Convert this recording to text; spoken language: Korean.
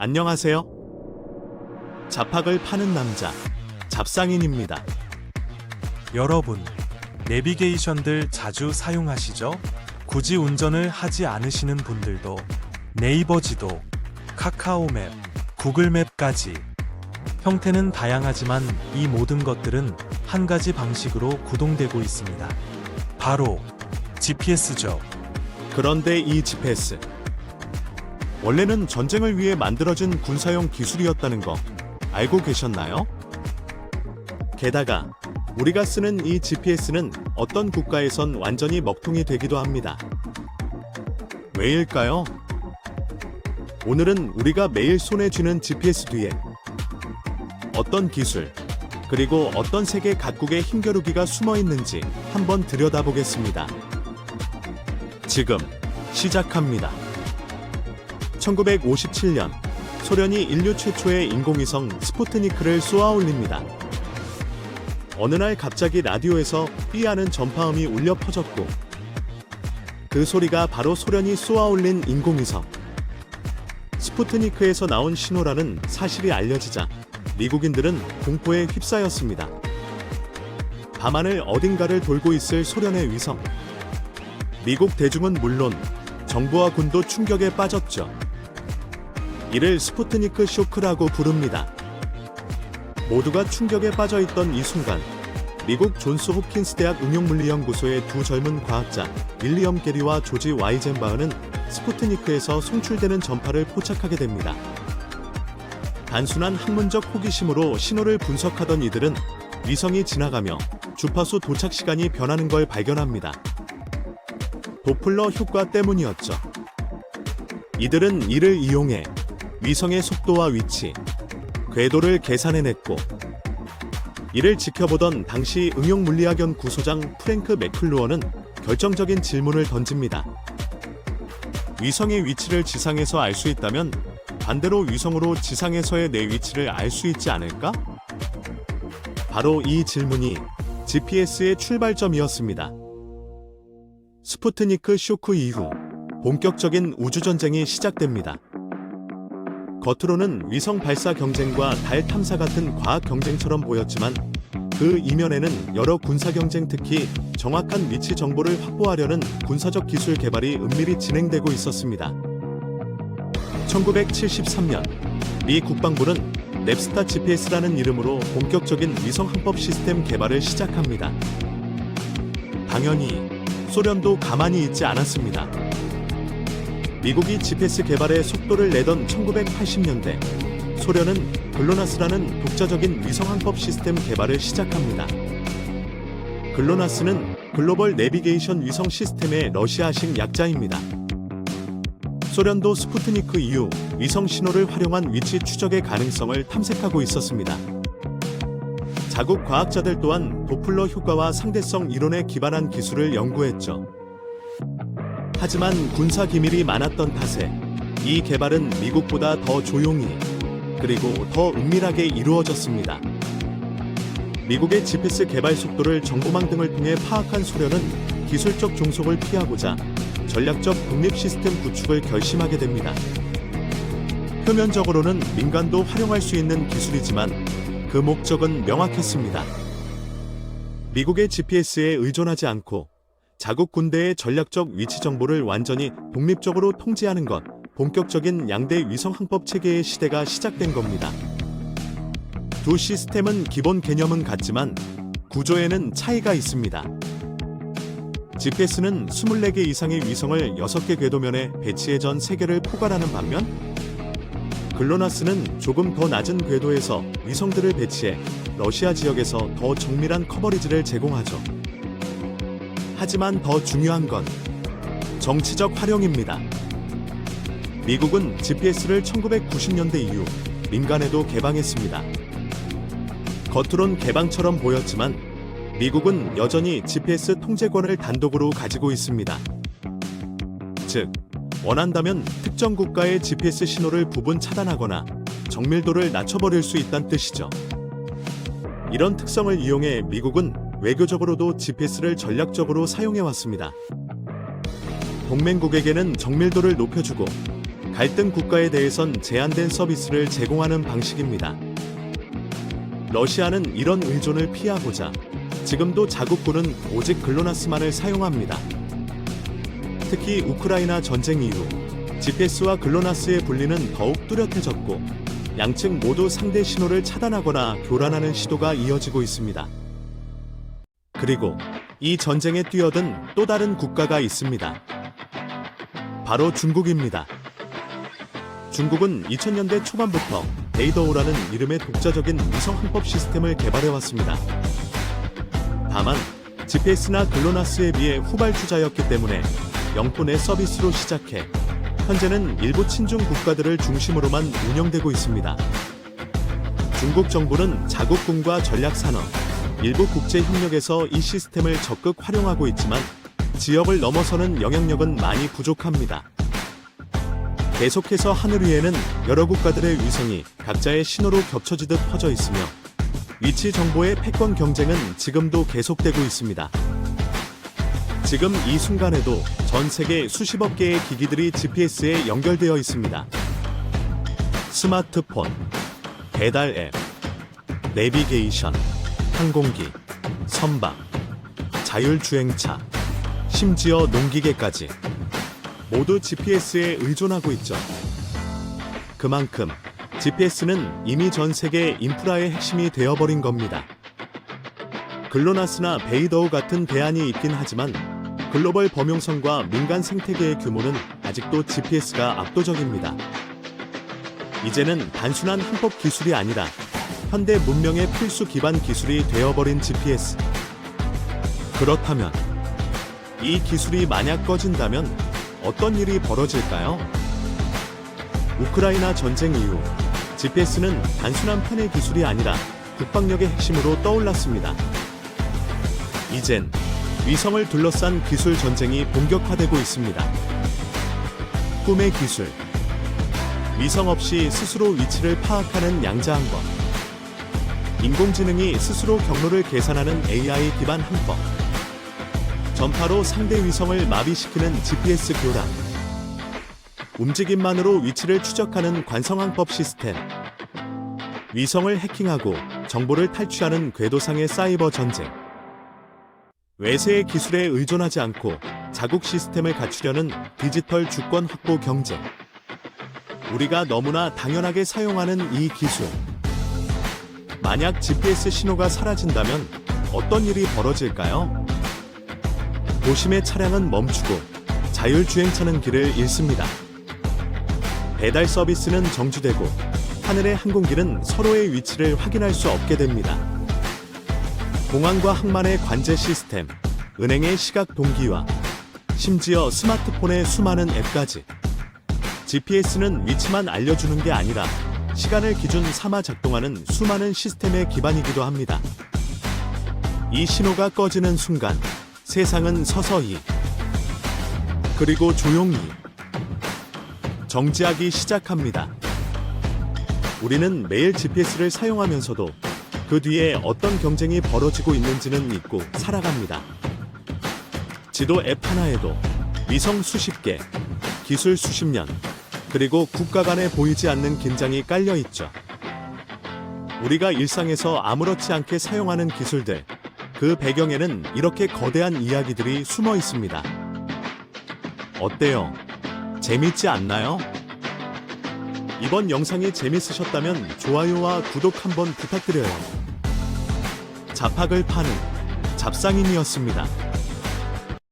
안녕하세요. 잡학을 파는 남자, 잡상인입니다. 여러분, 내비게이션들 자주 사용하시죠? 굳이 운전을 하지 않으시는 분들도 네이버 지도, 카카오맵, 구글맵까지 형태는 다양하지만 이 모든 것들은 한 가지 방식으로 구동되고 있습니다. 바로 GPS죠. 그런데 이 GPS, 원래는 전쟁을 위해 만들어진 군사용 기술이었다는 거 알고 계셨나요? 게다가 우리가 쓰는 이 GPS는 어떤 국가에선 완전히 먹통이 되기도 합니다. 왜일까요? 오늘은 우리가 매일 손에 쥐는 GPS 뒤에 어떤 기술, 그리고 어떤 세계 각국의 힘겨루기가 숨어 있는지 한번 들여다보겠습니다. 지금 시작합니다. 1957년 소련이 인류 최초의 인공위성 스푸트니크를 쏘아 올립니다. 어느 날 갑자기 라디오에서 삐하는 전파음이 울려 퍼졌고 그 소리가 바로 소련이 쏘아 올린 인공위성 스푸트니크에서 나온 신호라는 사실이 알려지자 미국인들은 공포에 휩싸였습니다. 밤하늘 어딘가를 돌고 있을 소련의 위성. 미국 대중은 물론 정부와 군도 충격에 빠졌죠. 이를 스푸트니크 쇼크라고 부릅니다. 모두가 충격에 빠져있던 이 순간 미국 존스 홉킨스 대학 응용물리연구소의 두 젊은 과학자 윌리엄 게리와 조지 와이젠바흐는 스푸트니크에서 송출되는 전파를 포착하게 됩니다. 단순한 학문적 호기심으로 신호를 분석하던 이들은 위성이 지나가며 주파수 도착 시간이 변하는 걸 발견합니다. 도플러 효과 때문이었죠. 이들은 이를 이용해 위성의 속도와 위치, 궤도를 계산해냈고 이를 지켜보던 당시 응용물리학연구소장 프랭크 매클루어는 결정적인 질문을 던집니다. 위성의 위치를 지상에서 알 수 있다면 반대로 위성으로 지상에서의 내 위치를 알 수 있지 않을까? 바로 이 질문이 GPS의 출발점이었습니다. 스푸트니크 쇼크 이후 본격적인 우주전쟁이 시작됩니다. 겉으로는 위성 발사 경쟁과 달 탐사 같은 과학 경쟁처럼 보였지만 그 이면에는 여러 군사 경쟁, 특히 정확한 위치 정보를 확보하려는 군사적 기술 개발이 은밀히 진행되고 있었습니다. 1973년 미 국방부는 넵스타 GPS라는 이름으로 본격적인 위성 항법 시스템 개발을 시작합니다. 당연히 소련도 가만히 있지 않았습니다. 미국이 GPS 개발에 속도를 내던 1980년대 소련은 글로나스라는 독자적인 위성 항법 시스템 개발을 시작합니다. 글로나스는 글로벌 내비게이션 위성 시스템의 러시아식 약자입니다. 소련도 스푸트니크 이후 위성 신호를 활용한 위치 추적의 가능성을 탐색하고 있었습니다. 자국 과학자들 또한 도플러 효과와 상대성 이론에 기반한 기술을 연구했죠. 하지만 군사 기밀이 많았던 탓에 이 개발은 미국보다 더 조용히 그리고 더 은밀하게 이루어졌습니다. 미국의 GPS 개발 속도를 정보망 등을 통해 파악한 소련은 기술적 종속을 피하고자 전략적 독립 시스템 구축을 결심하게 됩니다. 표면적으로는 민간도 활용할 수 있는 기술이지만 그 목적은 명확했습니다. 미국의 GPS에 의존하지 않고 자국 군대의 전략적 위치 정보를 완전히 독립적으로 통제하는 것, 본격적인 양대 위성 항법 체계의 시대가 시작된 겁니다. 두 시스템은 기본 개념은 같지만 구조에는 차이가 있습니다. GPS는 24개 이상의 위성을 6개 궤도면에 배치해 전 세계를 포괄하는 반면 글로나스는 조금 더 낮은 궤도에서 위성들을 배치해 러시아 지역에서 더 정밀한 커버리지를 제공하죠. 하지만 더 중요한 건 정치적 활용입니다. 미국은 GPS를 1990년대 이후 민간에도 개방했습니다. 겉으론 개방처럼 보였지만 미국은 여전히 GPS 통제권을 단독으로 가지고 있습니다. 즉, 원한다면 특정 국가의 GPS 신호를 부분 차단하거나 정밀도를 낮춰버릴 수 있다는 뜻이죠. 이런 특성을 이용해 미국은 외교적으로도 GPS를 전략적으로 사용해왔습니다. 동맹국에게는 정밀도를 높여주고 갈등 국가에 대해선 제한된 서비스를 제공하는 방식입니다. 러시아는 이런 의존을 피하고자 지금도 자국군은 오직 글로나스만을 사용합니다. 특히 우크라이나 전쟁 이후 GPS와 글로나스의 분리는 더욱 뚜렷해졌고 양측 모두 상대 신호를 차단하거나 교란하는 시도가 이어지고 있습니다. 그리고 이 전쟁에 뛰어든 또 다른 국가가 있습니다. 바로 중국입니다. 중국은 2000년대 초반부터 베이더오라는 이름의 독자적인 위성 항법 시스템을 개발해왔습니다. 다만 GPS나 글로나스에 비해 후발주자였기 때문에 영토 내 서비스로 시작해 현재는 일부 친중 국가들을 중심으로만 운영되고 있습니다. 중국 정부는 자국군과 전략산업, 일부 국제협력에서 이 시스템을 적극 활용하고 있지만 지역을 넘어서는 영향력은 많이 부족합니다. 계속해서 하늘 위에는 여러 국가들의 위성이 각자의 신호로 겹쳐지듯 퍼져 있으며 위치 정보의 패권 경쟁은 지금도 계속되고 있습니다. 지금 이 순간에도 전 세계 수십억 개의 기기들이 GPS에 연결되어 있습니다. 스마트폰, 배달 앱, 내비게이션, 항공기, 선박, 자율주행차, 심지어 농기계까지 모두 GPS에 의존하고 있죠. 그만큼 GPS는 이미 전 세계 인프라의 핵심이 되어버린 겁니다. 글로나스나 베이더우 같은 대안이 있긴 하지만 글로벌 범용성과 민간 생태계의 규모는 아직도 GPS가 압도적입니다. 이제는 단순한 항법 기술이 아니라 현대 문명의 필수 기반 기술이 되어버린 GPS. 그렇다면 이 기술이 만약 꺼진다면 어떤 일이 벌어질까요? 우크라이나 전쟁 이후 GPS는 단순한 편의 기술이 아니라 국방력의 핵심으로 떠올랐습니다. 이젠 위성을 둘러싼 기술 전쟁이 본격화되고 있습니다. 꿈의 기술, 위성 없이 스스로 위치를 파악하는 양자한 법, 인공지능이 스스로 경로를 계산하는 AI 기반 항법, 전파로 상대 위성을 마비시키는 GPS 교란, 움직임만으로 위치를 추적하는 관성항법 시스템, 위성을 해킹하고 정보를 탈취하는 궤도상의 사이버 전쟁, 외세의 기술에 의존하지 않고 자국 시스템을 갖추려는 디지털 주권 확보 경쟁, 우리가 너무나 당연하게 사용하는 이 기술. 만약 GPS 신호가 사라진다면 어떤 일이 벌어질까요? 도심의 차량은 멈추고 자율주행차는 길을 잃습니다. 배달 서비스는 정지되고 하늘의 항공기는 서로의 위치를 확인할 수 없게 됩니다. 공항과 항만의 관제 시스템, 은행의 시각 동기화, 심지어 스마트폰의 수많은 앱까지 GPS는 위치만 알려주는 게 아니라 시간을 기준 삼아 작동하는 수많은 시스템의 기반이기도 합니다. 이 신호가 꺼지는 순간 세상은 서서히 그리고 조용히 정지하기 시작합니다. 우리는 매일 GPS를 사용하면서도 그 뒤에 어떤 경쟁이 벌어지고 있는지는 잊고 살아갑니다. 지도 앱 하나에도 위성 수십 개, 기술 수십 년, 그리고 국가 간에 보이지 않는 긴장이 깔려 있죠. 우리가 일상에서 아무렇지 않게 사용하는 기술들, 그 배경에는 이렇게 거대한 이야기들이 숨어 있습니다. 어때요? 재밌지 않나요? 이번 영상이 재밌으셨다면 좋아요와 구독 한번 부탁드려요. 잡학을 파는 잡상인이었습니다.